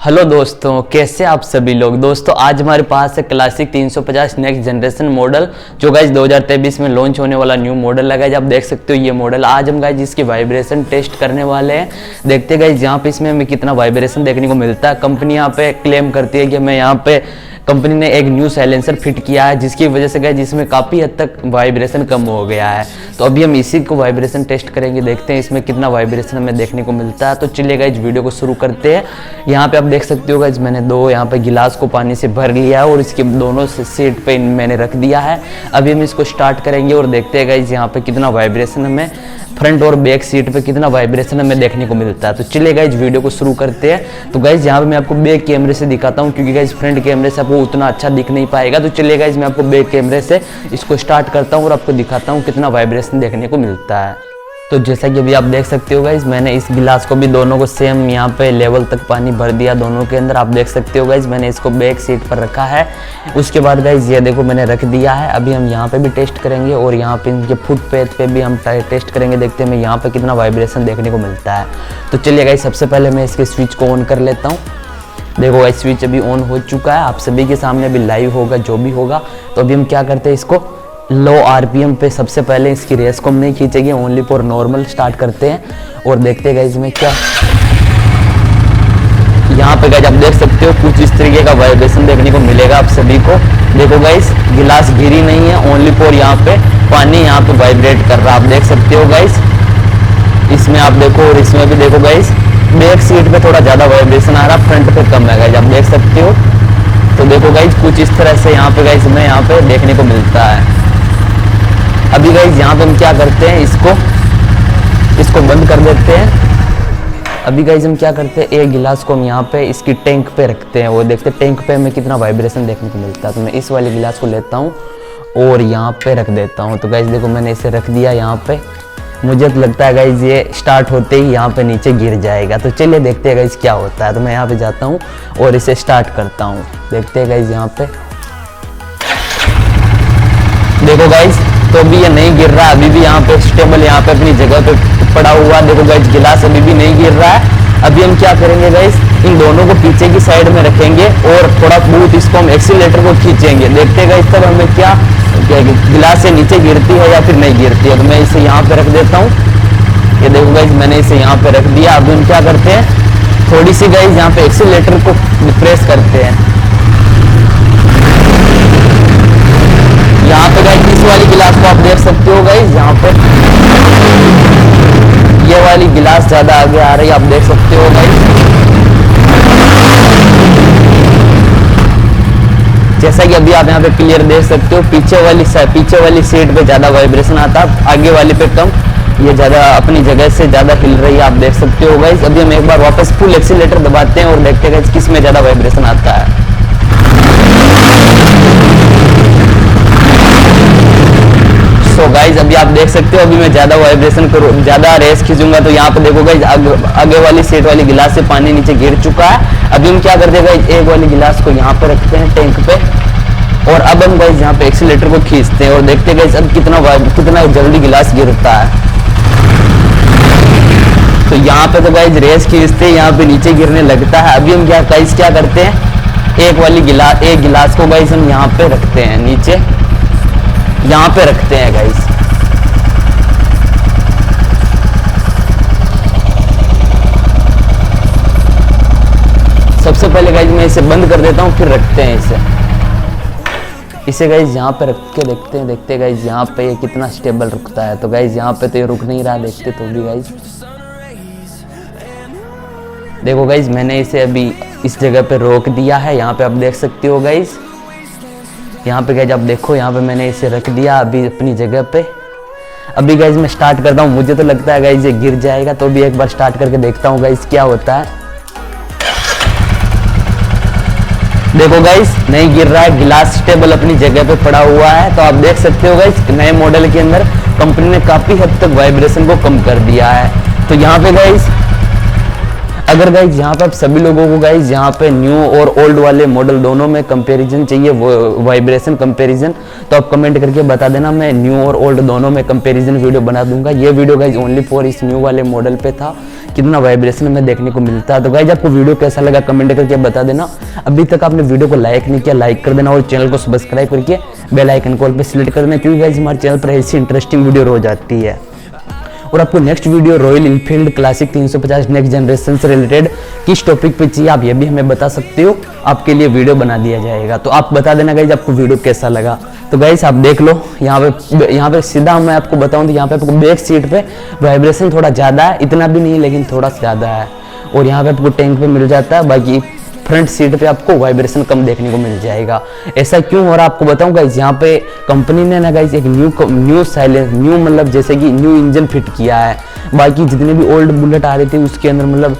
Hello दोस्तों, कैसे आप सभी लोग। दोस्तों आज हमारे पास है क्लासिक 350 नेक्स्ट जनरेशन मॉडल जो गाइज 2023 में लॉन्च होने वाला न्यू मॉडल लगा है। आप देख सकते हो ये मॉडल। आज हम गाइज इसकी वाइब्रेशन टेस्ट करने वाले हैं। देखते गाइज यहाँ पे इसमें हमें कितना वाइब्रेशन देखने को मिलता है। कंपनी यहाँ पे क्लेम करती है कि मैं यहाँ पे कंपनी ने एक न्यू साइलेंसर फिट किया है जिसकी वजह से गाइज इसमें काफ़ी हद तक वाइब्रेशन कम हो गया है। तो अभी हम इसी को वाइब्रेशन टेस्ट करेंगे, देखते हैं इसमें कितना वाइब्रेशन हमें देखने को मिलता है। तो चलिए गाइज वीडियो को शुरू करते हैं। यहाँ पे आप देख सकते हो गाइज मैंने दो यहाँ पे गिलास को पानी से भर लिया है और इसके दोनों से सीट पे मैंने रख दिया है। अभी हम इसको स्टार्ट करेंगे और देखते हैं गाइज यहाँ पे कितना वाइब्रेशन हमें फ्रंट और बैक सीट पे कितना वाइब्रेशन हमें देखने को मिलता है। तो चलिए गाइज वीडियो को शुरू करते हैं। तो गाइज यहाँ पे मैं आपको बैक कैमरे से दिखाता हूँ क्योंकि गाइज फ्रंट कैमरे से आपको उतना अच्छा दिख नहीं पाएगा। तो चलिए गाइज मैं आपको बैक कैमरे से इसको स्टार्ट करता हूँ और आपको दिखाता हूँ कितना वाइब्रेशन देखने को मिलता है। तो जैसा कि अभी आप देख सकते हो गाइज मैंने इस गिलास को भी दोनों को सेम यहाँ पे लेवल तक पानी भर दिया दोनों के अंदर। आप देख सकते हो गाइज मैंने इसको बैक सीट पर रखा है। उसके बाद गाइज ये देखो मैंने रख दिया है। अभी हम यहाँ पे भी टेस्ट करेंगे और यहाँ पे इनके फुट पैथ पे भी हम टेस्ट करेंगे, देखते हैं यहाँ पे कितना वाइब्रेशन देखने को मिलता है। तो चलिए गाइज सबसे पहले मैं इसके स्विच को ऑन कर लेता हूँ। देखो गाइज स्विच अभी ऑन हो चुका है, आप सभी के सामने अभी लाइव होगा जो भी होगा। तो अभी हम क्या करते हैं, इसको लो आरपीएम पे सबसे पहले इसकी रेस को हम नहीं खींचेंगे, ओनली फॉर नॉर्मल स्टार्ट करते हैं और देखते हैं गाइज में क्या यहाँ पे गाइज आप देख सकते हो कुछ इस तरीके का वाइब्रेशन देखने को मिलेगा आप सभी को। देखो गाइज गिलास गिरी नहीं है, ओनली फॉर यहाँ पे पानी यहाँ पे वाइब्रेट कर रहा है। आप देख सकते हो गाइज इसमें आप देखो और इसमें भी देखो गाइज बैक सीट पे थोड़ा ज्यादा वाइब्रेशन आ रहा है, फ्रंट पे कम है गाइज आप देख सकते हो। तो देखो गाइज कुछ इस तरह से यहाँ पे गाइज हमें यहाँ पे देखने को मिलता है। अभी गाइज यहाँ पे हम क्या करते हैं, इसको बंद कर देते हैं। अभी गाइज हम क्या करते हैं, एक गिलास को हम यहाँ पे इसकी टैंक पे रखते हैं, वो देखते हैं टैंक पे हमें कितना वाइब्रेशन देखने को मिलता है। तो मैं इस वाले गिलास को लेता हूँ और यहाँ पे रख देता हूँ। तो गाइज देखो मैंने इसे रख दिया यहाँ पे। मुझे तो लगता है गाइज ये स्टार्ट होते ही यहाँ पे नीचे गिर जाएगा। तो चलिए देखते हैं गाइज क्या होता है। तो मैं यहाँ पे जाता हूँ और इसे स्टार्ट करता हूँ, देखते हैं गाइज यहाँ पे। देखो गाइज तो अभी ये नहीं गिर रहा, अभी भी यहाँ पे स्टेबल यहाँ पे अपनी जगह पे पड़ा हुआ। देखो गाइज गिलास अभी भी नहीं गिर रहा है। अभी हम क्या करेंगे गाइज, इन दोनों को पीछे की साइड में रखेंगे और थोड़ा बहुत इसको हम एक्सीलरेटर को खींचेंगे, देखते हैं गाइज तब हमें क्या गिलास से नीचे गिरती है या फिर नहीं गिरती है। तो मैं इसे यहाँ पे रख देता हूँ। ये देखो गाइज मैंने इसे यहाँ पे रख दिया। अभी हम क्या करते हैं, थोड़ी सी गाइज यहाँ पे एक्सीलरेटर को प्रेस करते हैं। यहाँ पे गाइज इस वाली गिलास को आप देख सकते हो गाइज, यहाँ पे ये वाली गिलास ज्यादा आगे आ रही है, आप देख सकते हो गाइज। जैसा कि अभी आप यहाँ पे क्लियर देख सकते हो पीछे वाली सीट पे ज्यादा वाइब्रेशन आता है, आगे वाली पे कम। ये ज्यादा अपनी जगह से ज्यादा हिल रही है, आप देख सकते हो गाइज। अभी हम एक बार वापस फुल एक्सीलरेटर दबाते हैं और देखते हैं किस में ज्यादा वाइब्रेशन आता है। तो गाइज अभी आप देख सकते हो अभी मैं ज्यादा वाइब्रेशन करूँ, ज्यादा रेस खींचूंगा तो यहाँ पे देखो गाइज आगे वाली सीट वाली गिलास से पानी नीचे गिर चुका है। अभी हम क्या करते हैं गाइज, एक वाली गिलास को यहाँ पे रखते हैं टैंक पे और अब हम गाइज यहाँ पे एक्सीलरेटर को खींचते हैं और देखते हैं गाइज अब कितना जल्दी गिलास गिरता है। तो यहाँ पे तो गाइज रेस खींचते हैं, यहाँ पे नीचे गिरने लगता है। अभी हम क्या करते हैं, एक गिलास को गाइज हम यहाँ पे रखते हैं नीचे, यहाँ पे रखते हैं गाइस। सबसे पहले गाइस मैं इसे बंद कर देता हूँ फिर रखते हैं इसे गाइस यहाँ पे रख के देखते हैं गाइस यहाँ पे ये कितना स्टेबल रुकता है। तो गाइस यहाँ पे तो ये रुक नहीं रहा, देखते तो भी गाइस। देखो गाइस मैंने इसे अभी इस जगह पे रोक दिया है, यहाँ पे आप देख सकते हो गाइस। यहाँ पे गाइज आप देखो यहाँ पे मैंने इसे रख दिया अभी अपनी जगह पे। अभी गाइज मैं स्टार्ट करता हूँ, मुझे तो लगता है गाइज ये गिर जाएगा, तो भी एक बार स्टार्ट करके देखता हूँ गाइज क्या होता है। देखो गाइज नहीं गिर रहा है, गिलास स्टेबल अपनी जगह पे पड़ा हुआ है। तो आप देख सकते हो गाइज नए मॉडल के अंदर कंपनी ने काफी हद तक वाइब्रेशन को कम कर दिया है। तो यहाँ पे गाइज अगर गाइज यहाँ पे आप सभी लोगों को गाइज यहाँ पे न्यू और ओल्ड वाले मॉडल दोनों में कंपैरिजन चाहिए, वाइब्रेशन कंपैरिजन, तो आप कमेंट करके बता देना, मैं न्यू और ओल्ड दोनों में कंपैरिजन वीडियो बना दूंगा। ये वीडियो गाइज ओनली फॉर इस न्यू वाले मॉडल पे था, कितना वाइब्रेशन में देखने को मिलता है। तो गाइज आपको वीडियो कैसा लगा कमेंट करके बता देना। अभी तक आपने वीडियो को लाइक नहीं किया, लाइक कर देना और चैनल को सब्सक्राइब करके बेल आइकन कॉल पे सिलेक्ट कर देना, क्योंकि गाइज हमारे चैनल पर ऐसी इंटरेस्टिंग वीडियो रोज आती है। और आपको next video royal Enfield classic 350 next generation से रिलेटेड किस टॉपिक पे चाहिए, आप ये भी हमें बता सकते हो, आपके लिए वीडियो बना दिया जाएगा। तो आप बता देना गाइज आपको वीडियो कैसा लगा। तो गाइज आप देख लो यहाँ पे सीधा मैं आपको बताऊं तो यहाँ पे आपको बैक सीट पे वाइब्रेशन थोड़ा ज़्यादा है, इतना भी नहीं लेकिन थोड़ा ज़्यादा है। और यहाँ पे आपको टैंक पे मिल जाता है, बाकी फ्रंट सीट पे आपको वाइब्रेशन कम देखने को मिल जाएगा। ऐसा क्यों हो रहा है आपको बताऊं गाइज, यहाँ पे कंपनी ने ना गाइज एक न्यू साइलेंस, न्यू मतलब जैसे कि न्यू इंजन फिट किया है। बाकी जितने भी ओल्ड बुलेट आ रहे थे उसके अंदर मतलब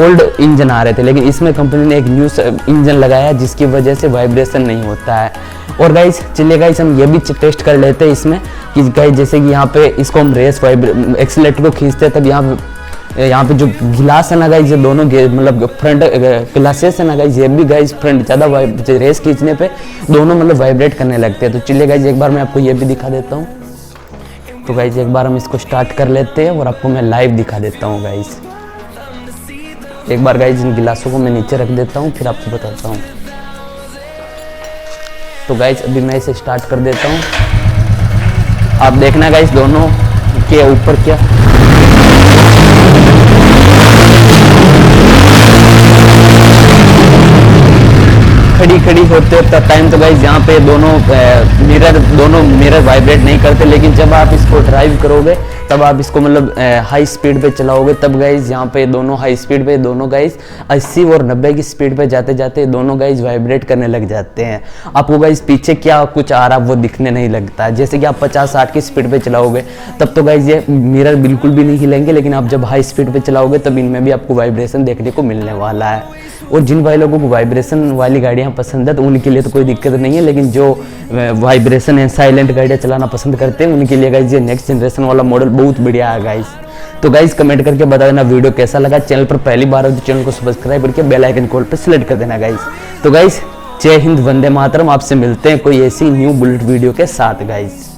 ओल्ड इंजन आ रहे थे, लेकिन इसमें कंपनी ने एक न्यू इंजन लगाया जिसकी वजह से वाइब्रेशन नहीं होता है। और गाइज चलिए गाइज हम ये भी टेस्ट कर लेते हैं इसमें कि गाइज जैसे कि यहाँ पे इसको हम रेस एक्सीलरेटर को खींचते हैं, तब यहाँ पे जो गिलास है ना गाइज, ये दोनों मतलब फ्रंट ग्लासेस है ना गाइज, ये भी गाइज फ्रंट ज़्यादा रेस खींचने पे दोनों मतलब वाइब्रेट करने लगते हैं। तो चलिए गाइज एक बार मैं आपको ये भी दिखा देता हूँ। तो गाइज एक बार हम इसको स्टार्ट कर लेते हैं और आपको मैं लाइव दिखा देता हूँ गाइज। एक बार गाइज इन गिलासों को मैं नीचे रख देता हूँ, फिर आपको बताता हूँ। तो गाइज अभी मैं इसे स्टार्ट कर देता हूँ, आप देखना गाइज दोनों के ऊपर क्या खड़ी होते टाइम तो गाइज यहाँ पे दोनों मिरर वाइब्रेट नहीं करते, लेकिन जब आप इसको ड्राइव करोगे तब आप इसको मतलब हाई स्पीड पे चलाओगे तब गाइज यहाँ पे दोनों हाई स्पीड पे दोनों गाइज 80 और 90 की स्पीड पे जाते जाते दोनों गाइज वाइब्रेट करने लग जाते हैं। आपको गाइज पीछे क्या कुछ आ रहा वो दिखने नहीं लगता है। जैसे कि आप 50-60 की स्पीड पे चलाओगे तब तो गाइज ये मिरर बिल्कुल भी नहीं हिलेंगे, लेकिन आप जब हाई स्पीड पे चलाओगे तब इनमें भी आपको वाइब्रेशन देखने को मिलने वाला है। और जिन भाई लोगों को वाइब्रेशन वाली गाड़ियाँ पसंद है तो उनके लिए तो कोई दिक्कत नहीं है, लेकिन जो वाइब्रेशन है साइलेंट गाड़ियाँ चलाना पसंद करते हैं उनके लिए गाइज ये नेक्स्ट जनरेशन वाला मॉडल बहुत बढ़िया है गाइज। तो गाइज कमेंट करके बता देना वीडियो कैसा लगा। चैनल पर पहली बार हो तो चैनल को सब्सक्राइब करके बेल आइकन कॉल पर सिलेक्ट कर देना गाइज। तो गाइज जय हिंद, वंदे मातरम। आपसे मिलते हैं कोई ऐसी न्यू बुलेट वीडियो के साथ गाइज।